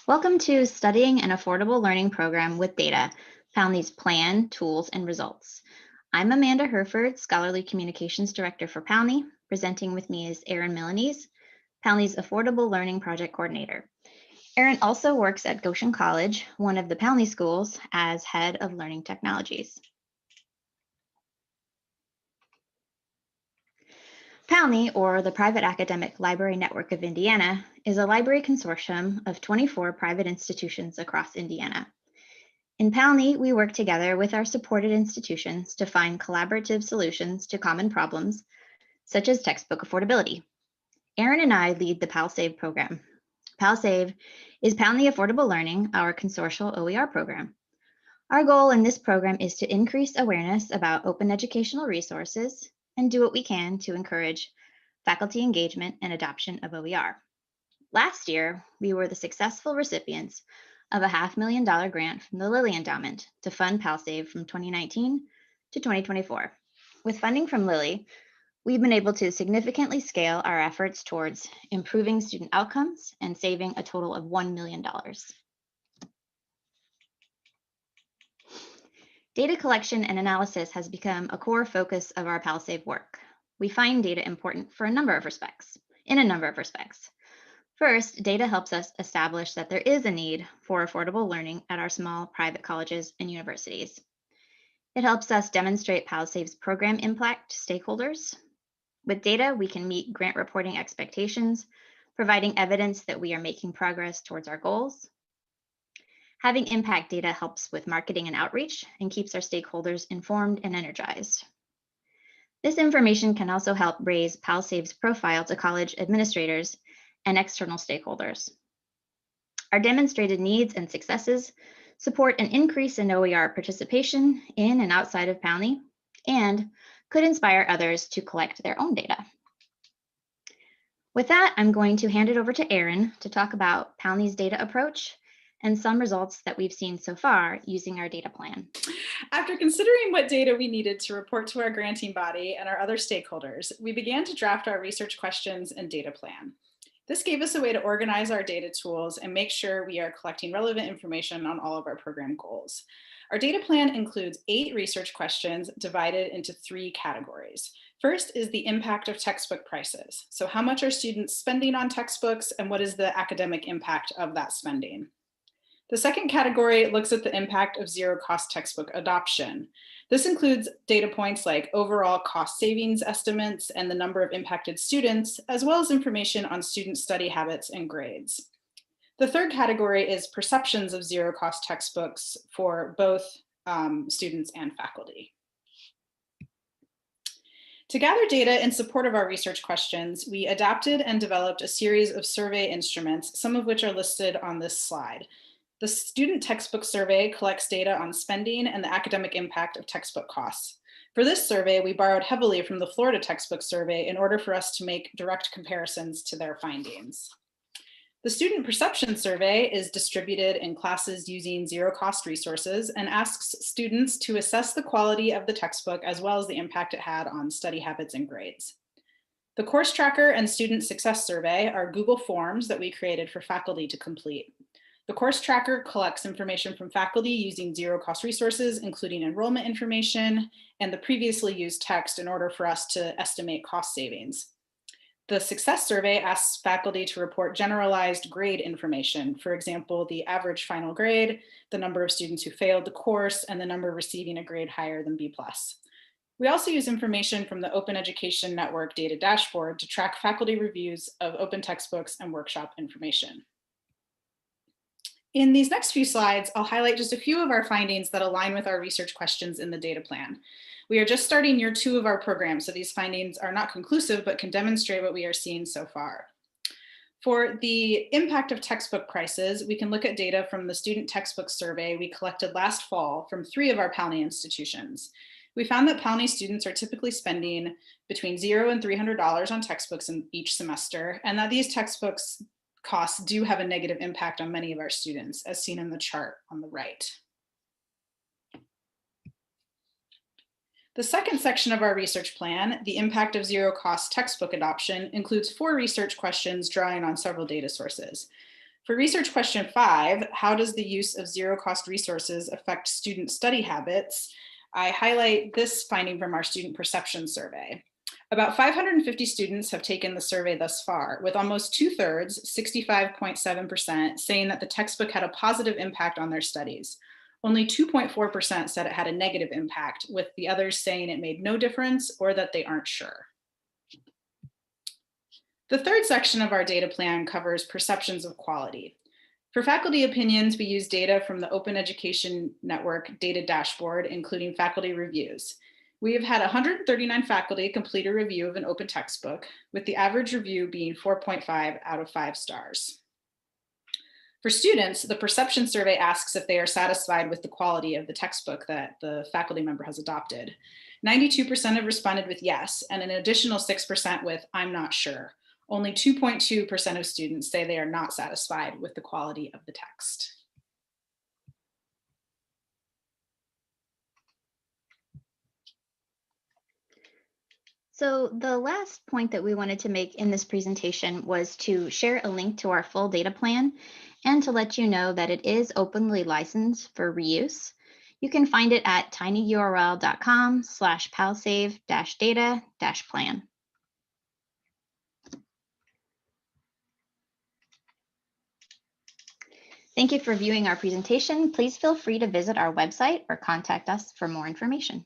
Welcome to Studying an Affordable Learning Program with Data, PALNI's Plan, Tools, and Results. I'm Amanda Hurford, Scholarly Communications Director for PALNI. Presenting with me is Erin Milanese, PALNI's Affordable Learning Project Coordinator. Erin also works at Goshen College, one of the PALNI schools, as Head of Learning Technologies. PALNI, or the Private Academic Library Network of Indiana, is a library consortium of 24 private institutions across Indiana. In PALNI, we work together with our supported institutions to find collaborative solutions to common problems, such as textbook affordability. Erin and I lead the PALSAVE program. PALSAVE is PALNI Affordable Learning, our consortial OER program. Our goal in this program is to increase awareness about open educational resources and do what we can to encourage faculty engagement and adoption of OER. Last year, we were the successful recipients of a $500,000 grant from the Lilly Endowment to fund PALSAVE from 2019 to 2024. With funding from Lilly, we've been able to significantly scale our efforts towards improving student outcomes and saving a total of $1 million. Data collection and analysis has become a core focus of our PALSAVE work. We find data important in a number of respects. First, data helps us establish that there is a need for affordable learning at our small private colleges and universities. It helps us demonstrate PALSAVE's program impact to stakeholders. With data, we can meet grant reporting expectations, providing evidence that we are making progress towards our goals. Having impact data helps with marketing and outreach and keeps our stakeholders informed and energized. This information can also help raise PALSAVE's profile to college administrators and external stakeholders. Our demonstrated needs and successes support an increase in OER participation in and outside of PALNI and could inspire others to collect their own data. With that, I'm going to hand it over to Erin to talk about PALNI's data approach and some results that we've seen so far using our data plan. After considering what data we needed to report to our granting body and our other stakeholders, we began to draft our research questions and data plan. This gave us a way to organize our data tools and make sure we are collecting relevant information on all of our program goals. Our data plan includes 8 research questions divided into 3 categories. First is the impact of textbook prices. So how much are students spending on textbooks and what is the academic impact of that spending? The second category looks at the impact of zero-cost textbook adoption. This includes data points like overall cost savings estimates and the number of impacted students, as well as information on student study habits and grades. The third category is perceptions of zero-cost textbooks for both students and faculty. To gather data in support of our research questions, we adapted and developed a series of survey instruments, some of which are listed on this slide. The Student Textbook Survey collects data on spending and the academic impact of textbook costs. For this survey, we borrowed heavily from the Florida Textbook Survey in order for us to make direct comparisons to their findings. The Student Perception Survey is distributed in classes using zero-cost resources and asks students to assess the quality of the textbook as well as the impact it had on study habits and grades. The Course Tracker and Student Success Survey are Google Forms that we created for faculty to complete. The Course Tracker collects information from faculty using zero-cost resources, including enrollment information and the previously used text in order for us to estimate cost savings. The Success Survey asks faculty to report generalized grade information, for example, the average final grade, the number of students who failed the course, and the number receiving a grade higher than B+. We also use information from the Open Education Network data dashboard to track faculty reviews of open textbooks and workshop information. In these next few slides, I'll highlight just a few of our findings that align with our research questions in the data plan. We are just starting year 2 of our program, so these findings are not conclusive, but can demonstrate what we are seeing so far. For the impact of textbook prices, we can look at data from the Student Textbook Survey we collected last fall from 3 of our PALNI institutions. We found that PALNI students are typically spending between $0 and $300 on textbooks in each semester, and that these textbooks costs do have a negative impact on many of our students, as seen in the chart on the right. The second section of our research plan, the impact of zero-cost textbook adoption, includes 4 research questions drawing on several data sources. For research question 5, how does the use of zero-cost resources affect student study habits? I highlight this finding from our student perception survey. About 550 students have taken the survey thus far, with almost 2/3, 65.7%, saying that the textbook had a positive impact on their studies. Only 2.4% said it had a negative impact, with the others saying it made no difference or that they aren't sure. The third section of our data plan covers perceptions of quality. For faculty opinions, we use data from the Open Education Network data dashboard, including faculty reviews. We have had 139 faculty complete a review of an open textbook, with the average review being 4.5 out of 5 stars. For students, the perception survey asks if they are satisfied with the quality of the textbook that the faculty member has adopted. 92% have responded with yes, and an additional 6% with I'm not sure. Only 2.2% of students say they are not satisfied with the quality of the text. So the last point that we wanted to make in this presentation was to share a link to our full data plan and to let you know that it is openly licensed for reuse. You can find it at tinyurl.com/palsave-data-plan. Thank you for viewing our presentation. Please feel free to visit our website or contact us for more information.